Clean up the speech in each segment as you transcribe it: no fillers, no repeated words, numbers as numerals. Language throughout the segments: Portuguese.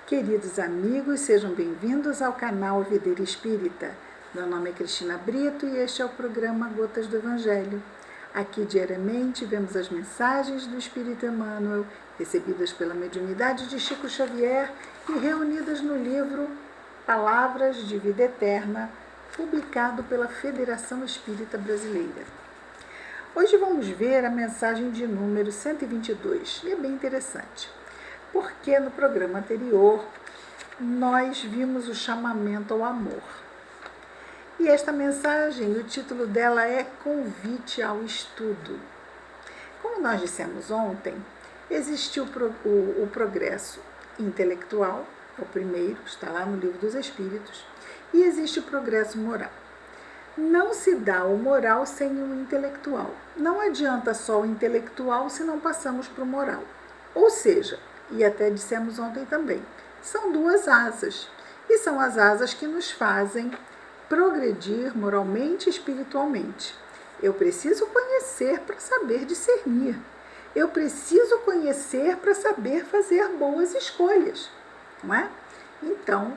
Queridos amigos, sejam bem-vindos ao canal Videira Espírita. Meu nome é Cristina Brito e este é o programa Gotas do Evangelho. Aqui diariamente vemos as mensagens do Espírito Emmanuel, recebidas pela mediunidade de Chico Xavier e reunidas no livro Palavras de Vida Eterna, publicado pela Federação Espírita Brasileira. Hoje vamos ver a mensagem de número 122 e é bem interessante, porque no programa anterior nós vimos o chamamento ao amor. E esta mensagem, o título dela é Convite ao Estudo. Como nós dissemos ontem, existe o progresso intelectual, é o primeiro, está lá no Livro dos Espíritos, e existe o progresso moral. Não se dá o moral sem o intelectual. Não adianta só o intelectual se não passamos para o moral. Ou seja, e até dissemos ontem também, são duas asas, e são as asas que nos fazem progredir moralmente e espiritualmente. Eu preciso conhecer para saber discernir. Eu preciso conhecer para saber fazer boas escolhas, não é? Então,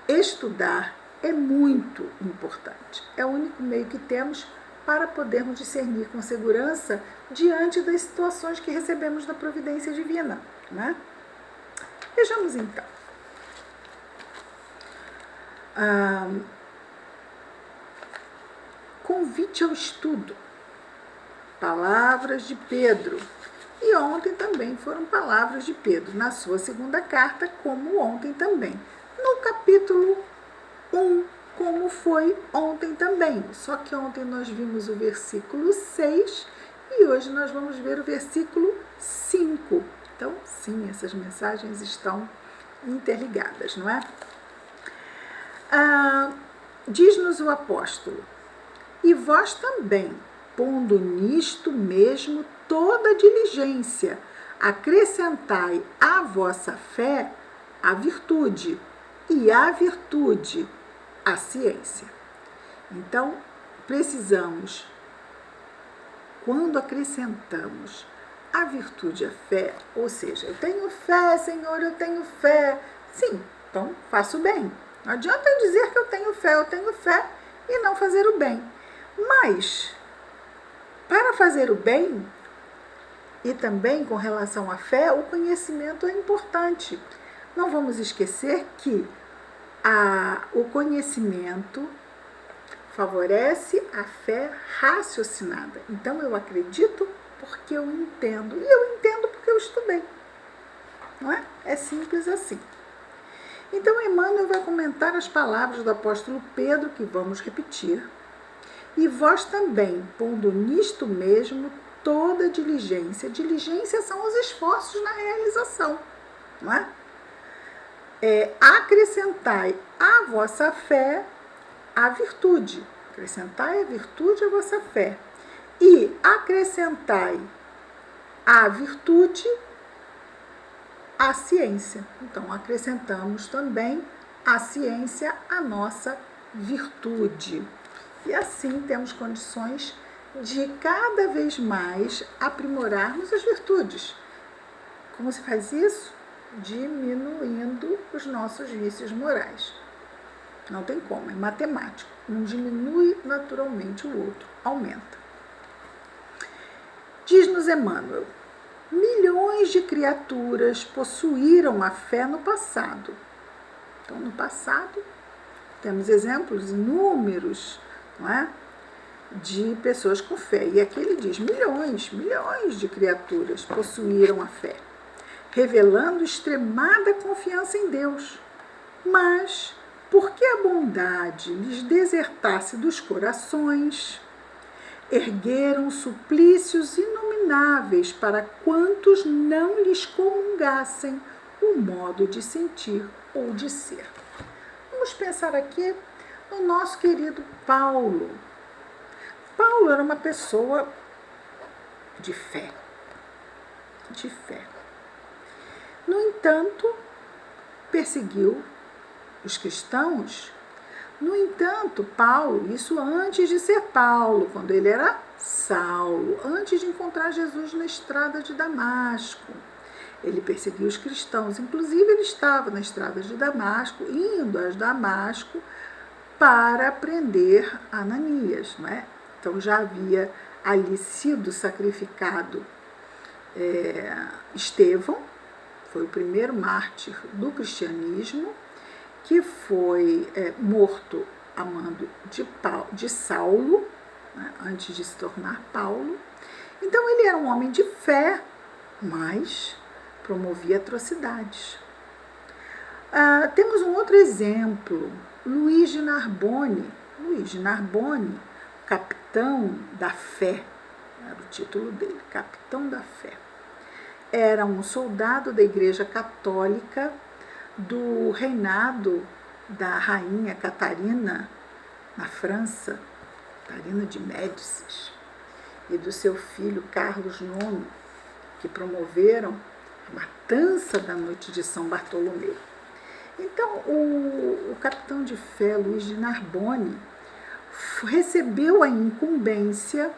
estudar é muito importante. É o único meio que temos para podermos discernir com segurança diante das situações que recebemos da providência divina, né? Vejamos então. Convite ao estudo. Palavras de Pedro. E ontem também foram palavras de Pedro, na sua segunda carta, como ontem também. No capítulo 1, como foi ontem também. Só que ontem nós vimos o versículo 6 e hoje nós vamos ver o versículo 5. Então, sim, essas mensagens estão interligadas, não é? Diz-nos o apóstolo: e vós também, pondo nisto mesmo toda diligência, acrescentai à vossa fé a virtude, e à virtude a ciência. Então, precisamos, quando acrescentamos a virtude à fé, ou seja, eu tenho fé, Senhor, eu tenho fé. Sim, então faço o bem. Não adianta eu dizer que eu tenho fé e não fazer o bem. Mas, para fazer o bem, e também com relação à fé, o conhecimento é importante. Não vamos esquecer que o conhecimento favorece a fé raciocinada. Então, eu acredito porque eu entendo. E eu entendo porque eu estudei. Não é? É simples assim. Então, Emmanuel vai comentar as palavras do apóstolo Pedro, que vamos repetir. E vós também, pondo nisto mesmo toda diligência. Diligência são os esforços na realização. Não é? Acrescentai à vossa fé a virtude. Acrescentai a virtude à vossa fé. E acrescentai à virtude a ciência. Então, acrescentamos também a ciência à nossa virtude. E assim temos condições de cada vez mais aprimorarmos as virtudes. Como se faz isso? Diminuindo os nossos vícios morais. Não tem como, é matemático. Um diminui naturalmente, o outro aumenta. Diz-nos Emmanuel: milhões de criaturas possuíram a fé no passado. Então, no passado, temos exemplos inúmeros, não é? De pessoas com fé. E aqui ele diz: milhões de criaturas possuíram a fé, revelando extremada confiança em Deus. Mas, porque a bondade lhes desertasse dos corações, ergueram suplícios inomináveis para quantos não lhes comungassem o modo de sentir ou de ser. Vamos pensar aqui no nosso querido Paulo. Paulo era uma pessoa de fé. De fé. No entanto, perseguiu os cristãos. No entanto, Paulo, isso antes de ser Paulo, quando ele era Saulo, antes de encontrar Jesus na estrada de Damasco, Ele perseguia os cristãos, inclusive ele estava na estrada de Damasco, indo a Damasco para prender Ananias, não é? Então já havia ali sido sacrificado Estevão, foi o primeiro mártir do cristianismo, que foi morto a mando de Saulo, né, antes de se tornar Paulo. Então ele era um homem de fé, mas promovia atrocidades. Temos um outro exemplo, Luís de Narbonne. Luís de Narbonne, capitão da fé, era o título dele, capitão da fé. Era um soldado da Igreja Católica do reinado da rainha Catarina, na França, Catarina de Médicis, e do seu filho Carlos IX, que promoveram a matança da noite de São Bartolomeu. Então, o capitão de fé, Luís de Narbonne, recebeu a incumbência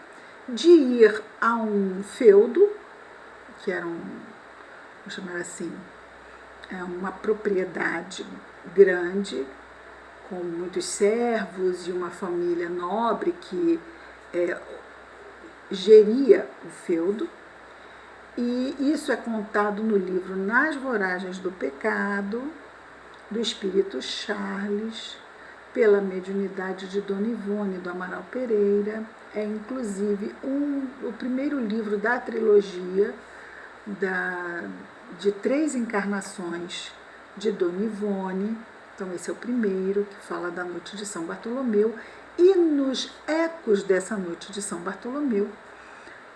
de ir a um feudo, que era vamos chamar assim, uma propriedade grande, com muitos servos e uma família nobre que geria o feudo. E isso é contado no livro Nas Voragens do Pecado, do Espírito Charles, pela mediunidade de Dona Ivone do Amaral Pereira. É inclusive o primeiro livro da trilogia de 3 encarnações de Dona Ivone. Então esse é o primeiro, que fala da noite de São Bartolomeu. E nos ecos dessa noite de São Bartolomeu,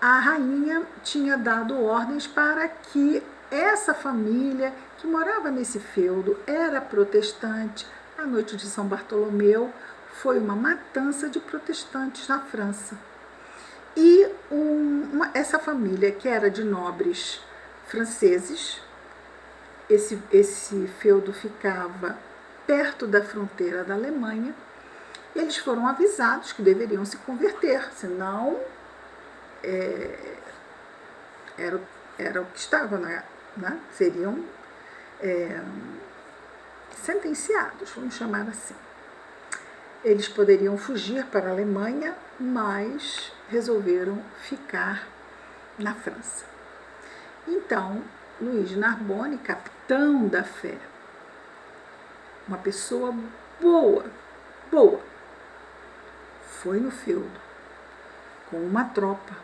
a rainha tinha dado ordens para que essa família que morava nesse feudo era protestante. A noite de São Bartolomeu foi uma matança de protestantes na França. E essa família, que era de nobres franceses, esse feudo ficava perto da fronteira da Alemanha, eles foram avisados que deveriam se converter, senão era o que estava, né? Seriam sentenciados, vamos chamar assim. Eles poderiam fugir para a Alemanha, mas resolveram ficar na França. Então, Luís de Narbonne, capitão da fé, uma pessoa boa, foi no feudo com uma tropa,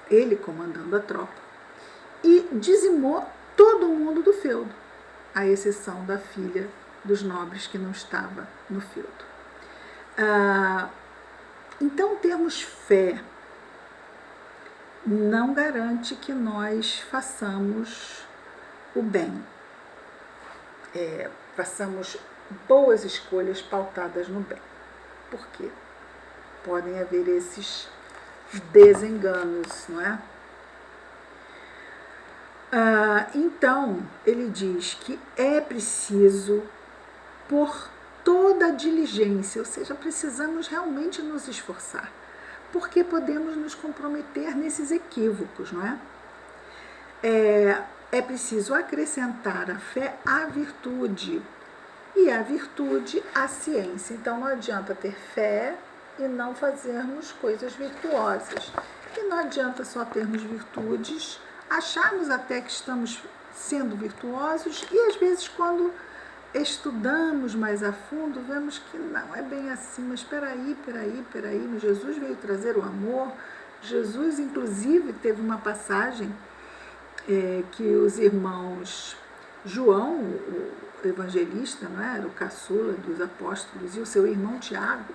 ele comandando a tropa, e dizimou todo mundo do feudo, à exceção da filha dos nobres que não estava no feudo. Então, termos fé não garante que nós façamos o bem, façamos boas escolhas pautadas no bem. Por quê? Podem haver esses desenganos, não é? Então, ele diz que é preciso, por toda a diligência, ou seja, precisamos realmente nos esforçar, porque podemos nos comprometer nesses equívocos, não é? É preciso acrescentar a fé à virtude, e a virtude à ciência. Então, não adianta ter fé e não fazermos coisas virtuosas. E não adianta só termos virtudes, acharmos até que estamos sendo virtuosos, e às vezes, quando estudamos mais a fundo, vemos que não é bem assim. Mas peraí, Jesus veio trazer o amor. Jesus, inclusive, teve uma passagem que os irmãos João, o evangelista, não é? Era o caçula dos apóstolos, e o seu irmão Tiago,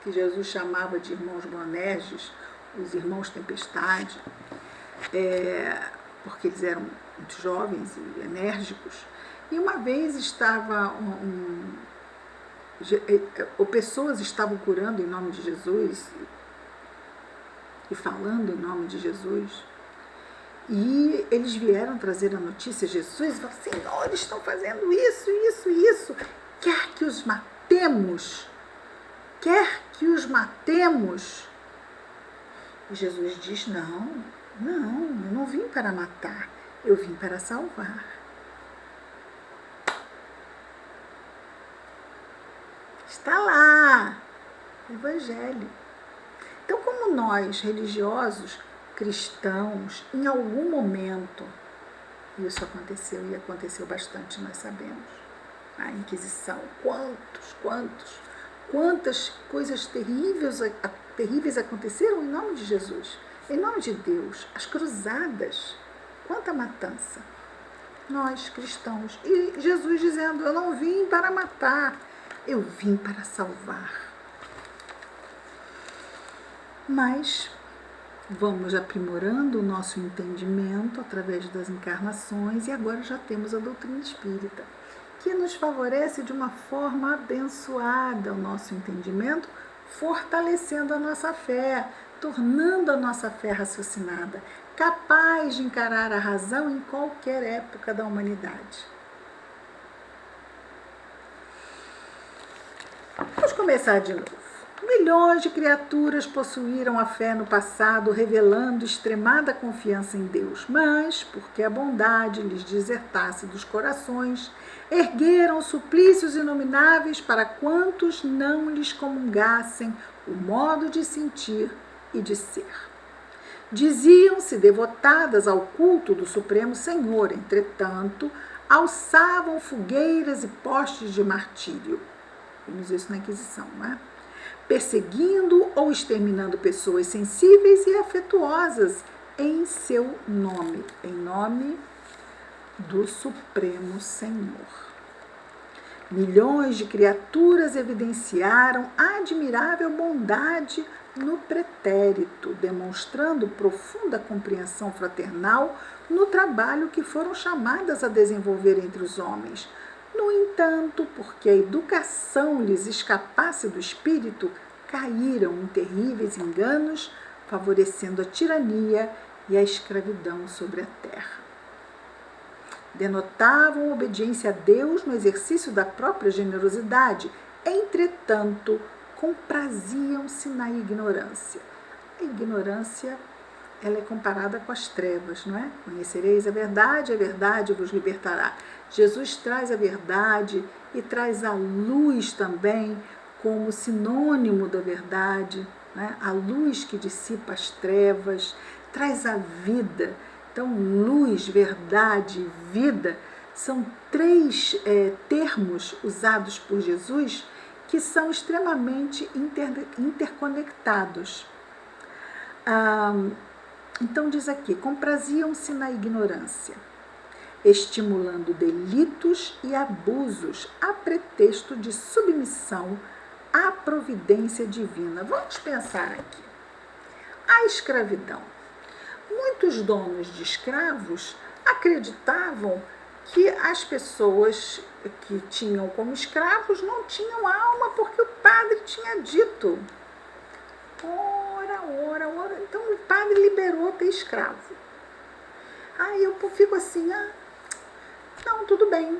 que Jesus chamava de irmãos Boanerges, os irmãos Tempestade, porque eles eram muito jovens e enérgicos. E uma vez pessoas estavam curando em nome de Jesus e falando em nome de Jesus, e eles vieram trazer a notícia a Jesus e falaram: Senhor, eles estão fazendo isso, quer que os matemos? E Jesus diz: não Não, eu não vim para matar, eu vim para salvar. Está lá, Evangelho. Então, como nós, religiosos, cristãos, em algum momento, isso aconteceu e aconteceu bastante, nós sabemos, a Inquisição, quantas coisas terríveis aconteceram em nome de Jesus, em nome de Deus, as cruzadas, quanta matança. Nós, cristãos, e Jesus dizendo, eu não vim para matar, eu vim para salvar. Mas vamos aprimorando o nosso entendimento através das encarnações e agora já temos a doutrina espírita, que nos favorece de uma forma abençoada o nosso entendimento, fortalecendo a nossa fé, tornando a nossa fé raciocinada, capaz de encarar a razão em qualquer época da humanidade. Vamos começar de novo. Milhões de criaturas possuíram a fé no passado, revelando extremada confiança em Deus, mas, porque a bondade lhes desertasse dos corações, ergueram suplícios inomináveis para quantos não lhes comungassem o modo de sentir e de ser. Diziam-se devotadas ao culto do Supremo Senhor, entretanto, alçavam fogueiras e postes de martírio. Vimos isso na Inquisição, não é? Perseguindo ou exterminando pessoas sensíveis e afetuosas em seu nome, em nome do Supremo Senhor. Milhões de criaturas evidenciaram admirável bondade no pretérito, demonstrando profunda compreensão fraternal no trabalho que foram chamadas a desenvolver entre os homens. No entanto, porque a educação lhes escapasse do espírito, caíram em terríveis enganos, favorecendo a tirania e a escravidão sobre a terra. Denotavam obediência a Deus no exercício da própria generosidade, entretanto, compraziam-se na ignorância. A ignorância, ela é comparada com as trevas, não é? Conhecereis a verdade vos libertará. Jesus traz a verdade e traz a luz também como sinônimo da verdade, né? A luz que dissipa as trevas, traz a vida. Então, luz, verdade, vida são três termos usados por Jesus que são extremamente interconectados. Então diz aqui, compraziam-se na ignorância, estimulando delitos e abusos a pretexto de submissão à providência divina. Vamos pensar aqui. A escravidão. Muitos donos de escravos acreditavam que as pessoas que tinham como escravos não tinham alma porque o padre tinha dito. Ora. Então o padre liberou ter escravo. Aí eu fico assim, não, tudo bem.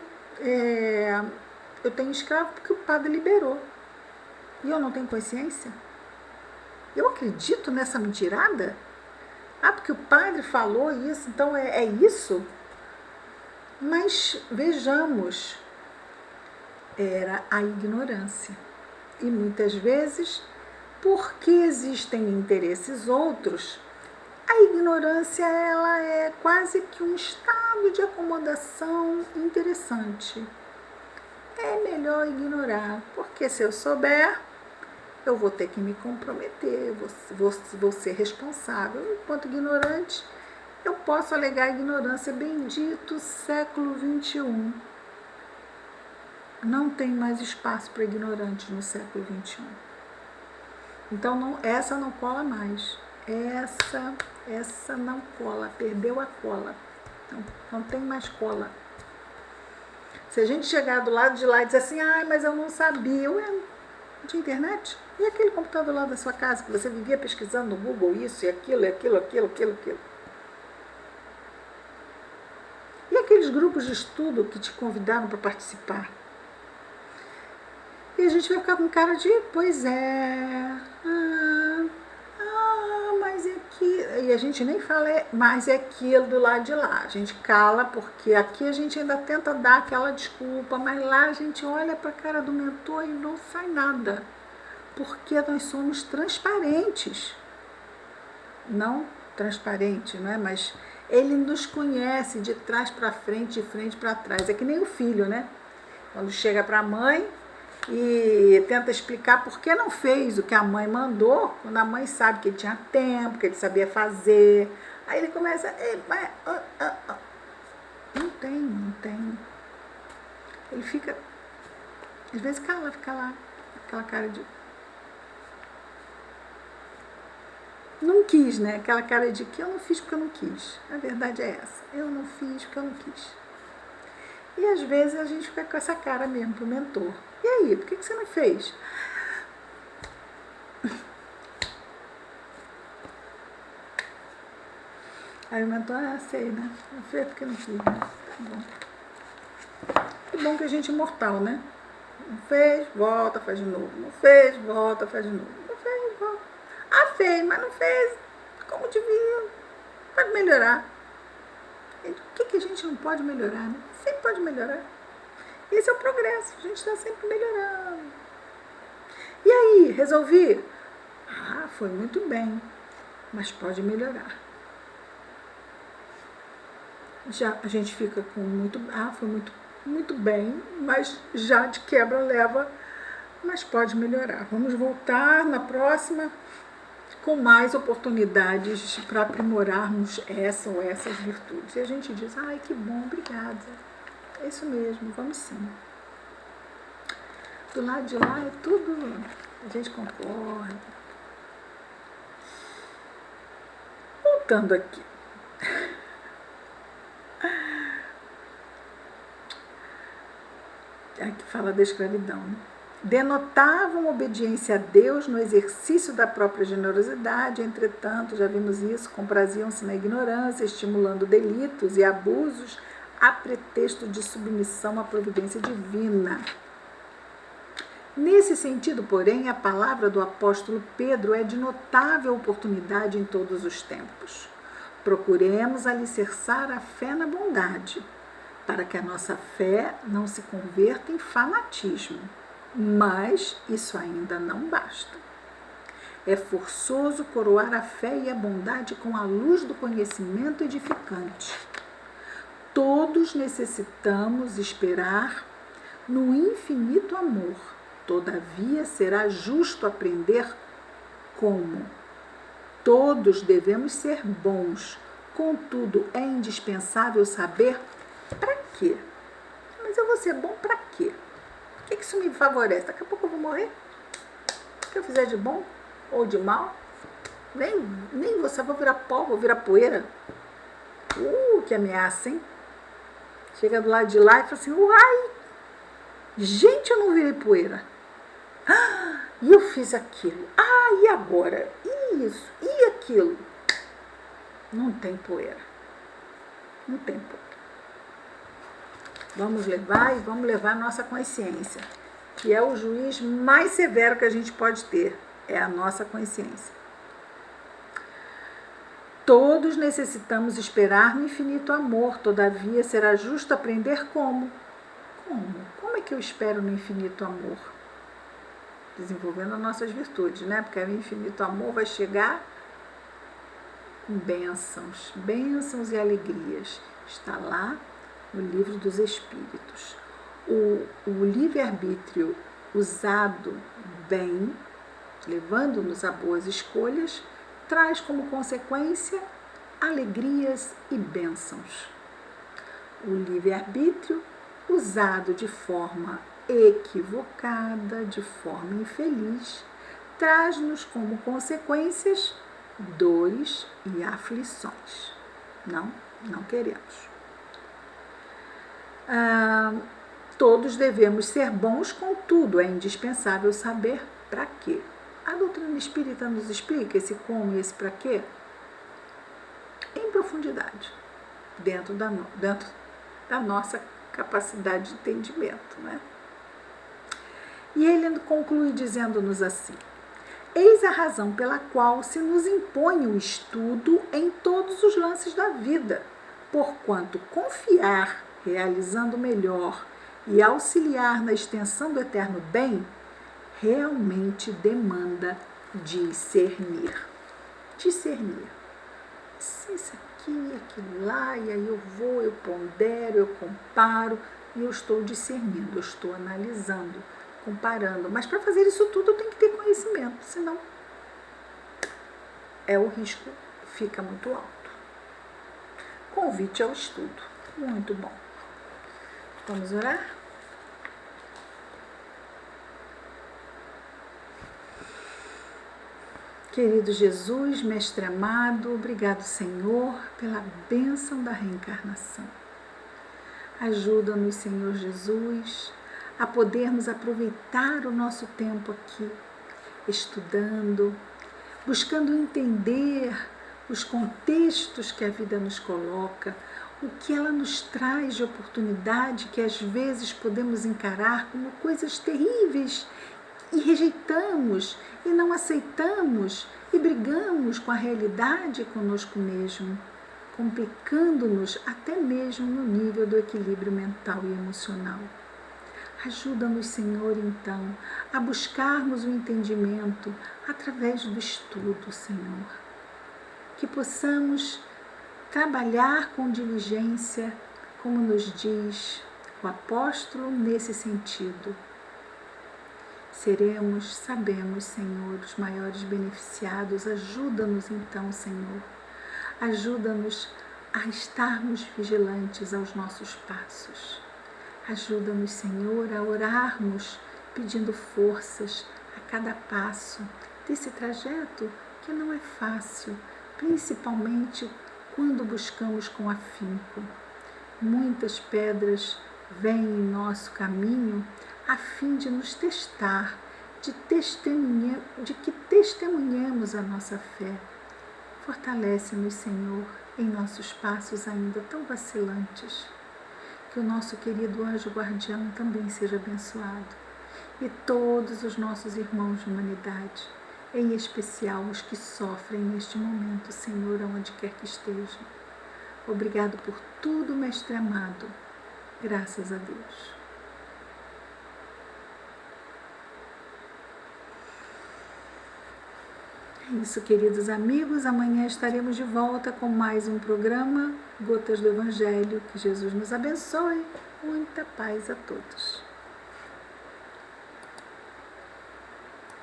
Eu tenho escravo porque o padre liberou. E eu não tenho consciência? Eu acredito nessa mentirada? Porque o padre falou isso, então é isso? Mas vejamos, era a ignorância. E muitas vezes, porque existem interesses outros, a ignorância ela é quase que um estado de acomodação interessante. É melhor ignorar, porque se eu souber, eu vou ter que me comprometer, vou ser responsável. Enquanto ignorante, eu posso alegar ignorância. Bendito século XXI. Não tem mais espaço para ignorante no século XXI. Então, essa não cola mais. Essa não cola, perdeu a cola. Não tem mais cola. Se a gente chegar do lado de lá e dizer assim, mas eu não sabia, não tinha internet? E aquele computador lá da sua casa que você vivia pesquisando no Google isso e aquilo. E aqueles grupos de estudo que te convidaram para participar? E a gente vai ficar com cara de, pois é, mas é que... e a gente nem fala mais aquilo do lado de lá. A gente cala, porque aqui a gente ainda tenta dar aquela desculpa, mas lá a gente olha para a cara do mentor e não sai nada. Porque nós somos transparentes. Não transparente, não é? Mas ele nos conhece de trás para frente, de frente para trás. É que nem o filho, né? Quando chega para a mãe e tenta explicar por que não fez o que a mãe mandou, quando a mãe sabe que ele tinha tempo, que ele sabia fazer. Aí ele começa, não tem. Ele fica, às vezes fica lá, aquela cara de... Não quis, né? Aquela cara de que eu não fiz porque eu não quis. A verdade é essa, eu não fiz porque eu não quis. E às vezes a gente fica com essa cara mesmo pro mentor. E aí, por que você não fez? Aí o mentor, sei, né? Não fez porque não quis, né? Tá bom. Que bom que a gente é imortal, né? Não fez, volta, faz de novo. Não fez, volta, faz de novo. Não fez, volta. Fez, mas não fez como devia. Pode melhorar. O que a gente não pode melhorar, né? Sempre pode melhorar. Esse é o progresso, a gente está sempre melhorando. E aí, resolvi? Foi muito bem, mas pode melhorar. Já a gente fica com foi muito bem, mas já de quebra leva, mas pode melhorar. Vamos voltar na próxima com mais oportunidades para aprimorarmos essa ou essas virtudes. E a gente diz, que bom, obrigada. É isso mesmo, vamos sim. Do lado de lá é tudo, a gente concorda. Voltando aqui. Aqui fala da escravidão, né? Denotavam obediência a Deus no exercício da própria generosidade, entretanto, já vimos isso, compraziam-se na ignorância, estimulando delitos e abusos a pretexto de submissão à providência divina. Nesse sentido, porém, a palavra do apóstolo Pedro é de notável oportunidade em todos os tempos. Procuremos alicerçar a fé na bondade, para que a nossa fé não se converta em fanatismo. Mas isso ainda não basta. É forçoso coroar a fé e a bondade com a luz do conhecimento edificante. Todos necessitamos esperar no infinito amor. Todavia, será justo aprender como. Todos devemos ser bons. Contudo, é indispensável saber para quê. Mas eu vou ser bom para quê? O que isso me favorece? Daqui a pouco eu vou morrer? O que eu fizer de bom ou de mal? Nem você, vou virar pó, vou virar poeira. Que ameaça, hein? Chega do lado de lá e fala assim, gente, eu não virei poeira. E eu fiz aquilo. E agora? E isso? E aquilo? Não tem poeira. Não tem poeira. Vamos levar a nossa consciência, que é o juiz mais severo que a gente pode ter, é a nossa consciência. Todos necessitamos esperar no infinito amor, todavia será justo aprender como. Como é que eu espero no infinito amor? Desenvolvendo as nossas virtudes, né? Porque o infinito amor vai chegar com bênçãos e alegrias. Está lá no livro dos Espíritos. O livre-arbítrio usado bem, levando-nos a boas escolhas, traz como consequência alegrias e bênçãos. O livre-arbítrio usado de forma equivocada, de forma infeliz, traz-nos como consequências dores e aflições. Não queremos. Todos devemos ser bons, contudo, é indispensável saber para quê. A doutrina espírita nos explica esse como e esse para quê em profundidade, dentro da nossa capacidade de entendimento, né? E ele conclui dizendo-nos assim: Eis a razão pela qual se nos impõe o estudo em todos os lances da vida, porquanto confiar, realizando melhor e auxiliar na extensão do eterno bem, realmente demanda discernir. Discernir. Isso aqui, aquilo lá, e aí eu pondero, eu comparo, e eu estou discernindo, eu estou analisando, comparando. Mas para fazer isso tudo eu tenho que ter conhecimento, senão o risco fica muito alto. Convite ao estudo. Muito bom. Vamos orar? Querido Jesus, Mestre amado, obrigado, Senhor, pela bênção da reencarnação. Ajuda-nos, Senhor Jesus, a podermos aproveitar o nosso tempo aqui, estudando, buscando entender os contextos que a vida nos coloca, o que ela nos traz de oportunidade que às vezes podemos encarar como coisas terríveis e rejeitamos e não aceitamos e brigamos com a realidade e conosco mesmo, complicando-nos até mesmo no nível do equilíbrio mental e emocional. Ajuda-nos, Senhor, então, a buscarmos o entendimento através do estudo, Senhor. Que possamos trabalhar com diligência, como nos diz o apóstolo nesse sentido. Sabemos, Senhor, os maiores beneficiados. Ajuda-nos então, Senhor. Ajuda-nos a estarmos vigilantes aos nossos passos. Ajuda-nos, Senhor, a orarmos pedindo forças a cada passo desse trajeto que não é fácil, principalmente quando buscamos com afinco. Muitas pedras vêm em nosso caminho a fim de nos testar, de que testemunhemos a nossa fé. Fortalece-nos, Senhor, em nossos passos ainda tão vacilantes. Que o nosso querido anjo guardião também seja abençoado. E todos os nossos irmãos de humanidade, em especial os que sofrem neste momento, Senhor, aonde quer que estejam. Obrigado por tudo, Mestre amado. Graças a Deus. É isso, queridos amigos. Amanhã estaremos de volta com mais um programa Gotas do Evangelho. Que Jesus nos abençoe. Muita paz a todos.